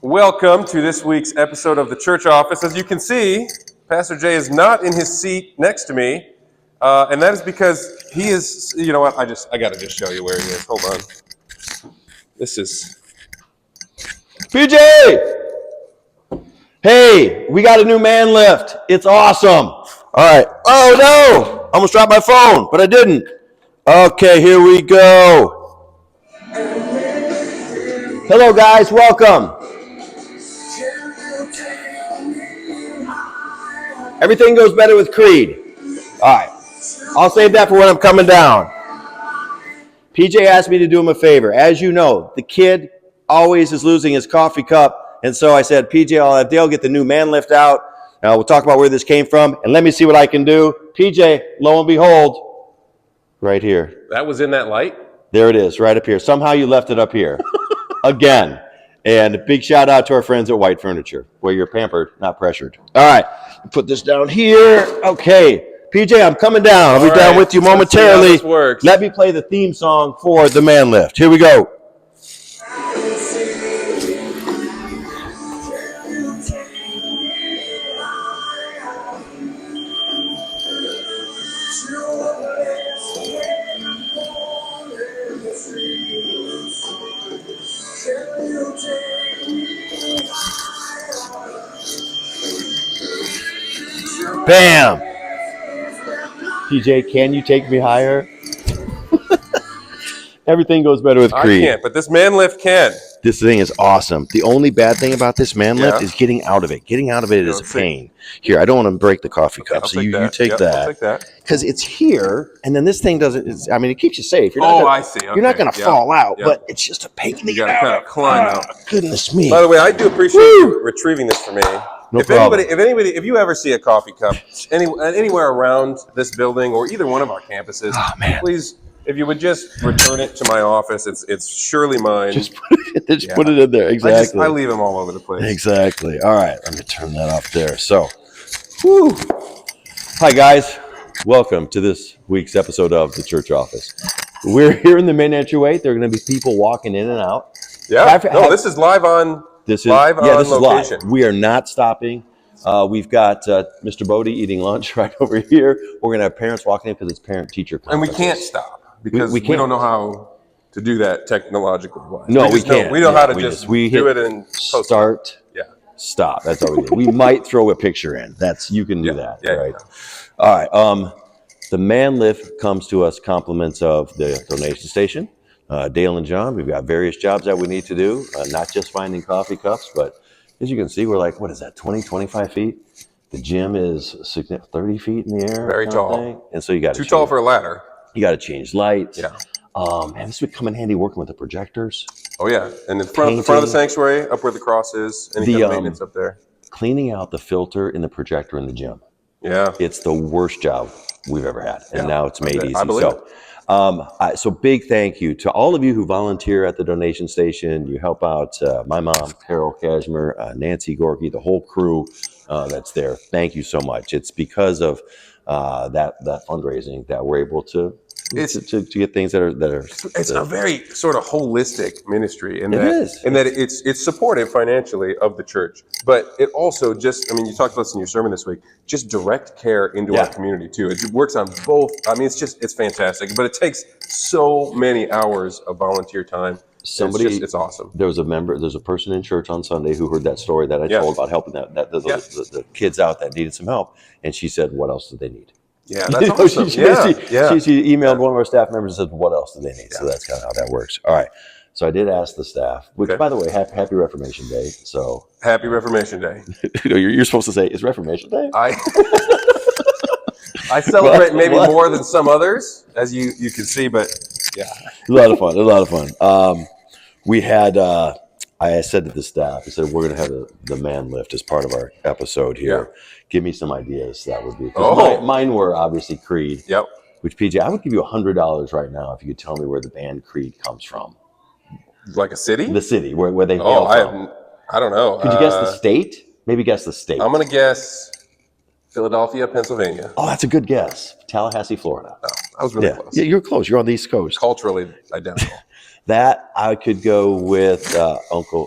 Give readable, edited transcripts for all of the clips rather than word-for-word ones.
Welcome to this week's episode of the Church Office. As you can see, Pastor Jay is not in his seat next to me, and that is because he is, you know what, I got to just show you where he is. Hold on. This is... PJ! Hey, we got a new man lift. It's awesome. All right. Oh, no. Almost dropped my phone, but I didn't. Okay, here we go. Hello, guys. Welcome. Everything goes better with Creed. All right. I'll save that for when I'm coming down. PJ asked me to do him a favor. As you know, the kid always is losing his coffee cup. And so I said, PJ, I'll have Dale get the new man lift out. We'll talk about where this came from. And let me see what I can do. PJ, lo and behold, right here. That was in that light? There it is, right up here. Somehow you left it up here. Again. And a big shout out to our friends at White Furniture, where you're pampered, not pressured. All right. Put this down here. Okay. PJ, I'm coming down. I'll be down with you momentarily. Let's see how this works. Let me play the theme song for the man lift. Here we go. Bam! PJ, can you take me higher? Everything goes better with Creed. I can't, but this man lift can. This thing is awesome. The only bad thing about this man lift is getting out of it. Getting out of it is a pain. Here, I don't want to break the coffee cup, so you take that. I'll take that. Because it's here, and then this thing doesn't, it keeps you safe. You're I see. Okay. You're not going to fall out, but it's just a pain to get out. You got to kind of climb out. Goodness me. By the way, I do appreciate you retrieving this for me. No problem. If you ever see a coffee cup anywhere around this building or either one of our campuses, please, if you would just return it to my office, it's surely mine. Just put it in there. Exactly. I leave them all over the place. Exactly. All right, let me turn that off there. So, hi guys, welcome to this week's episode of the Church Office. We're here in the main entryway. There are going to be people walking in and out. Yeah. This is live on. This is location. Live. We are not stopping. We've got Mr. Bodie eating lunch right over here. We're going to have parents walking in because it's parent-teacher conference. And we can't stop because we don't know how to do that technologically. No, we can't. We know how to just do it and start, stop. That's all we do. We might throw a picture in. You can do that, right? Yeah. All right. The man lift comes to us compliments of the donation station. Dale and John, we've got various jobs that we need to do, not just finding coffee cups, but as you can see, we're like, 25 feet? The gym is 30 feet in the air. Very tall. And so you got too tall for a ladder. You got to change lights. Yeah. And this would come in handy working with the projectors. Oh, yeah. And in front of the sanctuary, up where the cross is, any kind of maintenance up there. Cleaning out the filter in the projector in the gym. Yeah. It's the worst job we've ever had. And now it's made easy. I believe it. So big thank you to all of you who volunteer at the donation station. You help out my mom, Carol Cashmere, Nancy Gorky, the whole crew that's there. Thank you so much. It's because of that fundraising that we're able to get things that are. It's a very sort of holistic ministry in that it's supportive financially of the church, but it also you talked about this in your sermon this week, just direct care into our community too. It works on both. It's fantastic, but it takes so many hours of volunteer time. It's awesome. There's a person in church on Sunday who heard that story that I told about helping the kids out that needed some help, and she said, "What else do they need?" Yeah, that's awesome. She emailed one of our staff members and said, "What else do they need?" So that's kind of how that works. All right. So I did ask the staff, which, by the way, happy Reformation Day. So happy Reformation Day. You're supposed to say, "Is Reformation Day?" I celebrate maybe more than some others, as you can see, but yeah, a lot of fun. We had. I said to the staff, I said, we're going to have the man lift as part of our episode here. Yeah. Give me some ideas. That would be. Mine were obviously Creed. Yep. Which, PJ, I would give you $100 right now if you could tell me where the band Creed comes from. Like a city? The city, where they hail from. I don't know. Could you guess the state? Maybe guess the state. I'm going to guess Philadelphia, Pennsylvania. Oh, that's a good guess. Tallahassee, Florida. Oh. I was really close. Yeah, you're close. You're on the East Coast. Culturally identical. That I could go with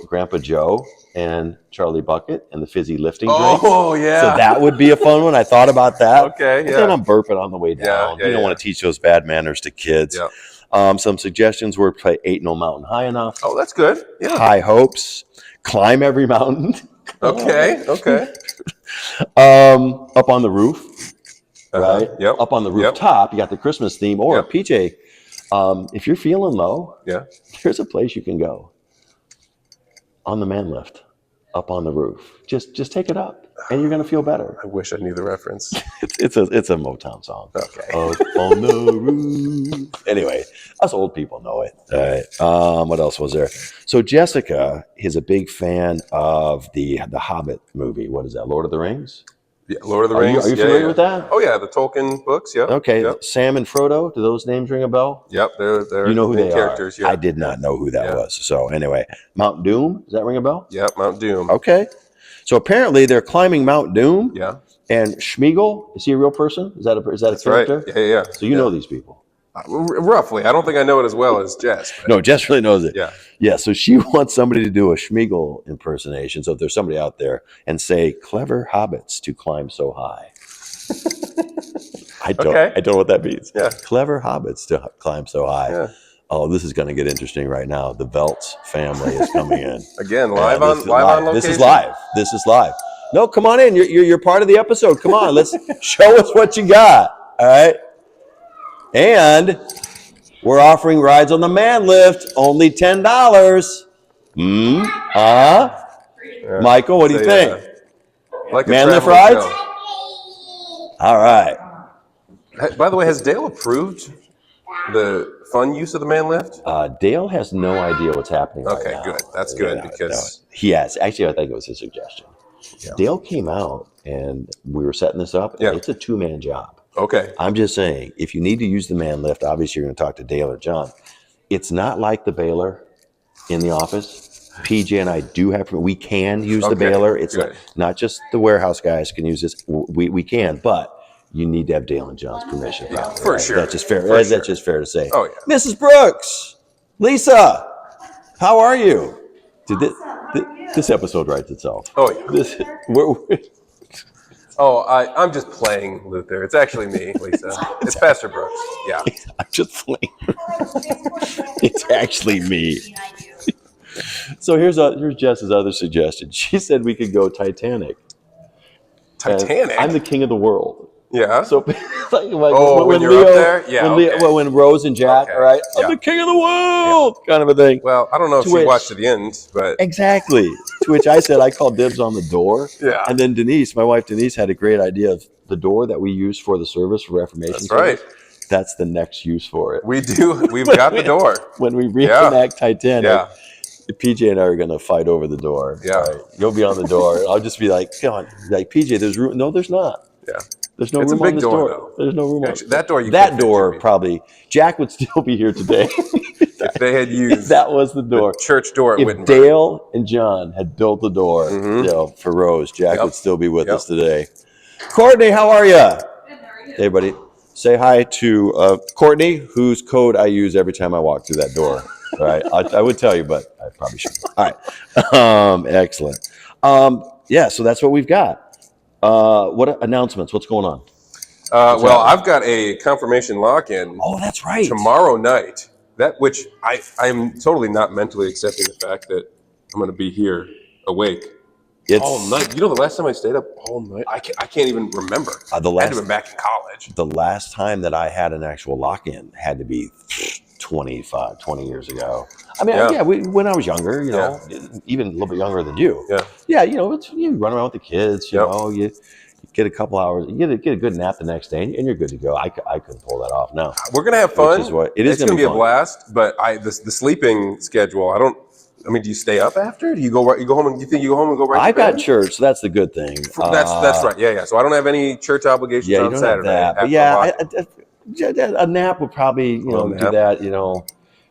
Grandpa Joe and Charlie Bucket and the fizzy lifting drink. Oh, yeah. So that would be a fun one. I thought about that. Okay, But then I'm burping on the way down. You don't want to teach those bad manners to kids. Yeah. Some suggestions were play Ain't No Mountain High Enough. Oh, that's good. Yeah. High Hopes. Climb Every Mountain. Okay. Up on the Roof. Right? Yep. Up on the rooftop, you got the Christmas theme. Or PJ, if you're feeling low, there's a place you can go. On the man lift, up on the roof. Just take it up, and you're gonna feel better. I wish I knew the reference. It's a Motown song. Okay. Up on the roof. Anyway, us old people know it. All right. What else was there? So Jessica is a big fan of the Hobbit movie. What is that? Lord of the Rings? Yeah, Lord of the Rings. Are you familiar with that? Oh yeah, the Tolkien books. Yeah. Okay. Yep. Sam and Frodo. Do those names ring a bell? Yep. They're you know who they characters. are. Yeah. I did not know who that was. So anyway, Mount Doom. Does that ring a bell? Yep. Mount Doom. Okay. So apparently they're climbing Mount Doom. Yeah. And Schmeagol, is he a real person? Is that a character? Right. Yeah. So you know these people. Roughly. I don't think I know it as well as Jess. But. No, Jess really knows it. Yeah. Yeah. So she wants somebody to do a Schmeagol impersonation. So if there's somebody out there and say, clever hobbits to climb so high. I don't know what that means. Yeah. Clever hobbits to climb so high. Yeah. Oh, this is going to get interesting right now. The Veltz family is coming in. Again, live on location. This is live. No, come on in. You're part of the episode. Come on, let's show us what you got. All right. And we're offering rides on the man lift, only $10. Michael, what do you think? Like man lift rides? All right. By the way, has Dale approved the fun use of the man lift? Dale has no idea what's happening right now. Good. That's good because he has. Actually, I think it was his suggestion. Yeah. Dale came out and we were setting this up. Yeah. It's a 2-man job. Okay. I'm just saying, if you need to use the man lift, obviously you're going to talk to Dale or John. It's not like the Baylor in the office. PJ and I do have, we can use the Baylor. It's not just the warehouse guys can use this. We can, but you need to have Dale and John's permission. Probably, for sure. That's just fair. That's just fair to say. Oh, yeah. Mrs. Brooks, Lisa, how are you? This episode writes itself. Oh, yeah. I'm just playing Luther. It's actually me, Lisa. It's Pastor Brooks. Yeah. I'm just playing. It's actually me. So here's Jess's other suggestion. She said we could go Titanic. Titanic? I'm the king of the world. Yeah. So when you're up there? Yeah. When Rose and Jack, all right? I'm the king of the world, kind of a thing. Well, I don't know if she watched to the end, but. Exactly. To which I said I called dibs on the door. Yeah. And then my wife Denise, had a great idea of the door that we use for the service for Reformation. That's service. right. That's the next use for it. We do. We've got the door. When we reconnect Titanic, PJ and I are going to fight over the door. Yeah. Right? You'll be on the door. I'll just be like, come on. Like, PJ, there's room. No, there's not. Yeah. There's no room on this door. There's no room on that door. That door probably. Jack would still be here today. If they had used that was the door. The church door. If Dale and John had built the door for Rose, Jack would still be with us today. Courtney, how are you? Good, how are you? Hey, buddy. Say hi to Courtney, whose code I use every time I walk through that door. All right. I would tell you, but I probably shouldn't. All right. Excellent. So that's what we've got. What announcements? What's going on? I've got a confirmation lock-in. Oh, that's right. Tomorrow night. Which I'm totally not mentally accepting the fact that I'm going to be here awake all night. You know, the last time I stayed up all night, I can't even remember. I had to have been back in college. The last time that I had an actual lock-in had to be 20 years ago. I mean, when I was younger, even a little bit younger than you. Yeah. You run around with the kids, you know, you get a couple hours, you get a good nap the next day, and you're good to go. I couldn't pull that off. No, we're gonna have fun. It's going to be a blast. But the sleeping schedule, do you stay up after? Do you go home and you go home and go right? I've got church, so that's the good thing. That's right. Yeah. So I don't have any church obligations on Saturday. Have that. But a nap would probably do that.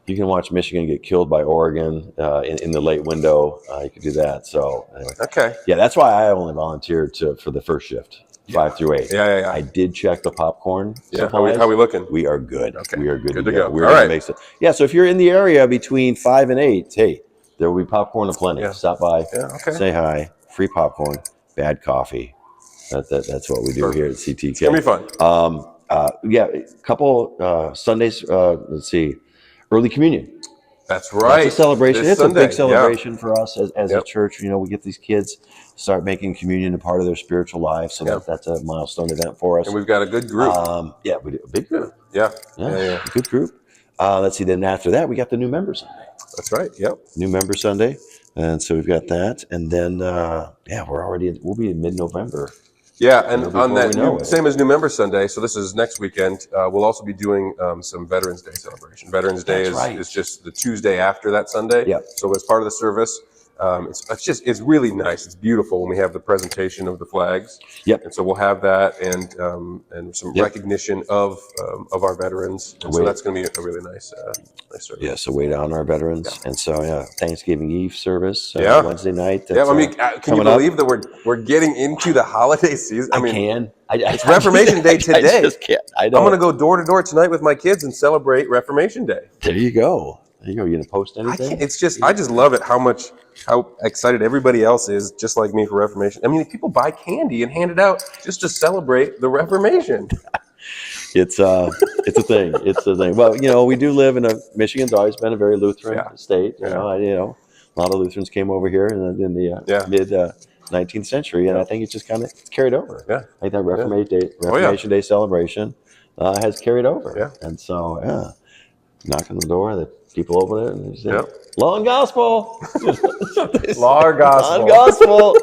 You can watch Michigan get killed by Oregon in the late window. You could do that. So anyway. Okay. Yeah, that's why I only volunteered for the first shift. 5 through 8. Yeah. I did check the popcorn Yeah. supplies. How we looking? We are good. Okay. We are good to to go. We're All gonna right. make some. Yeah. So if you're in the area between 5 and 8, hey, there will be popcorn aplenty. Yeah. Stop by. Yeah. Okay. Say hi. Free popcorn. Bad coffee. That's what we do here at CTK. It's gonna be fun. Yeah, a couple Sundays. Let's see, early communion. That's right. It's a celebration. This It's Sunday. a big celebration for us as a Yep. church. You know, we get these kids start making communion a part of their spiritual life, so that's a milestone event for us. And we've got a good group. Yeah, we do a big group. Yeah. A good group. Let's see. Then after that, we got the new member Sunday. That's right. Yep. New member Sunday, and so we've got that, and then we'll be in mid-November. Yeah, and Before on that we know it. same as New Member Sunday, so this is next weekend. We'll also be doing some Veterans Day celebration. Veterans Day is just the Tuesday after that Sunday. Yep. So as part of the service, it's really nice. It's beautiful when we have the presentation of the flags. Yep. And so we'll have that and some recognition of our veterans. And so that's going to be a really nice service. Yeah, so way to honor our veterans, and so Thanksgiving Eve service Wednesday night. Yeah, I mean, can you believe that we're getting into the holiday season? I mean, it's Reformation Day today. I just can't. I'm going to go door to door tonight with my kids and celebrate Reformation Day. There you go. You going to post anything? I just love it how excited everybody else is, just like me, for Reformation. I mean, people buy candy and hand it out just to celebrate the Reformation. It's a thing. It's a thing. Well, we do live in Michigan's always been a very Lutheran state. You know, a lot of Lutherans came over here in the mid 19th century, and I think it's just kind of carried over. Yeah, I think that Reformation Day celebration has carried over. Yeah, and so knock on the door, the people over there, and they say, "Law and gospel, law and gospel, law and gospel."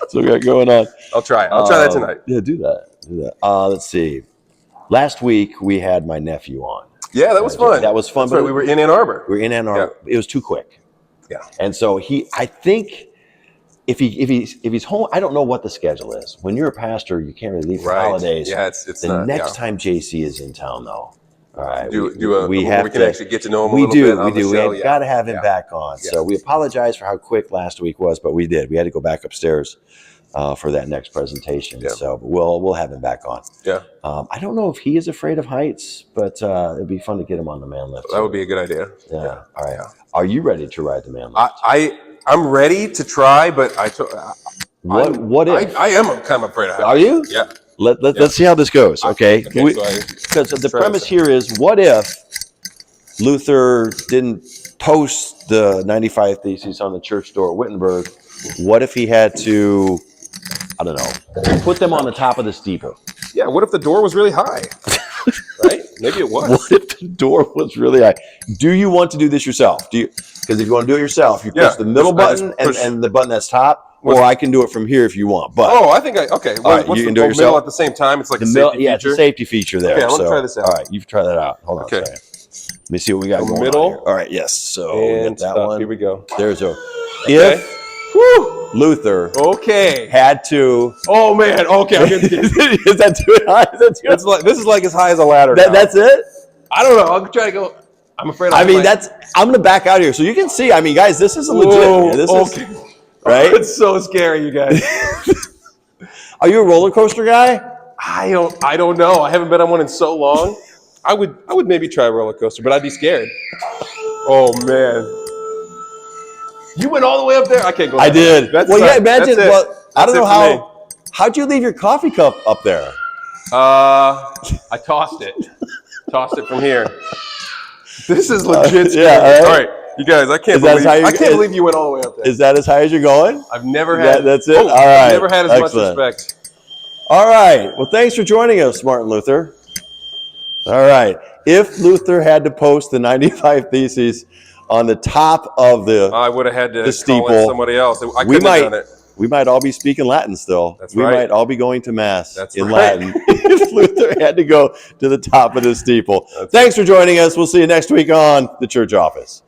So we got going on. I'll try it. I'll try that tonight. Yeah, do that. Let's see. Last week we had my nephew on. Yeah, that was fun. That was fun. That's right. We were in Ann Arbor. We were in Ann Arbor. Yeah. It was too quick. Yeah. And so I think if he's home, I don't know what the schedule is. When you're a pastor, you can't really leave for holidays. Yeah, it's the not, next time JC is in town, though. All right. We can actually get to know him a little bit on the show. We've got to have him back on. Yeah. So we apologize for how quick last week was, but we did. We had to go back upstairs for that next presentation. Yeah. So we'll have him back on. Yeah. I don't know if he is afraid of heights, but it'd be fun to get him on the man lift. That would be a good idea. Yeah. All right. Yeah. Are you ready to ride the man lift? I'm ready to try, but what if? I am kind of afraid of heights. Are you? Yeah. Let's see how this goes, okay? Because the premise here is, what if Luther didn't post the 95 Theses on the church door at Wittenberg? What if he had to, I don't know, put them on the top of the steeple? Yeah, what if the door was really high? Right? Maybe it was. What if the door was really high? Do you want to do this yourself? Because if you want to do it yourself, you push the middle button and the button that's top. Or I can do it from here if you want. But I think okay. Well, right, you can do it yourself. Middle at the same time. It's like a safety feature. Yeah, it's a safety feature there. Okay, I want to try this out. All right, you try that out. Hold on a second. Let me see what we got going middle. on here. All right, yes. So and we got that one. Here we go. There's a. Okay. If Luther had to. Oh man. Okay. I'm gonna is that too high? This is like as high as a ladder. That's it. I don't know. I'll try to go. I'm afraid. I'm gonna back out here so you can see. I mean, guys, this is a legit. This is. Right? It's so scary, you guys. Are you a roller coaster guy? I don't know. I haven't been on one in so long. I would maybe try a roller coaster, but I'd be scared. Oh man. You went all the way up there? I can't go. I did. Imagine. I don't know how'd you leave your coffee cup up there? I tossed it. Tossed it from here. This is legit scary. Yeah, all right. You guys, I can't believe you went all the way up there. Is that as high as you're going? I've never had. That's it? All right. I've never had as much respect. All right. Well, thanks for joining us, Martin Luther. All right. If Luther had to post the 95 Theses on the top of I would have had to steeple, call in somebody else. I couldn't have done it. We might all be speaking Latin still. That's we right. might all be going to Mass in right. Latin if Luther had to go to the top of the steeple. Thanks for joining us. We'll see you next week on The Church Office.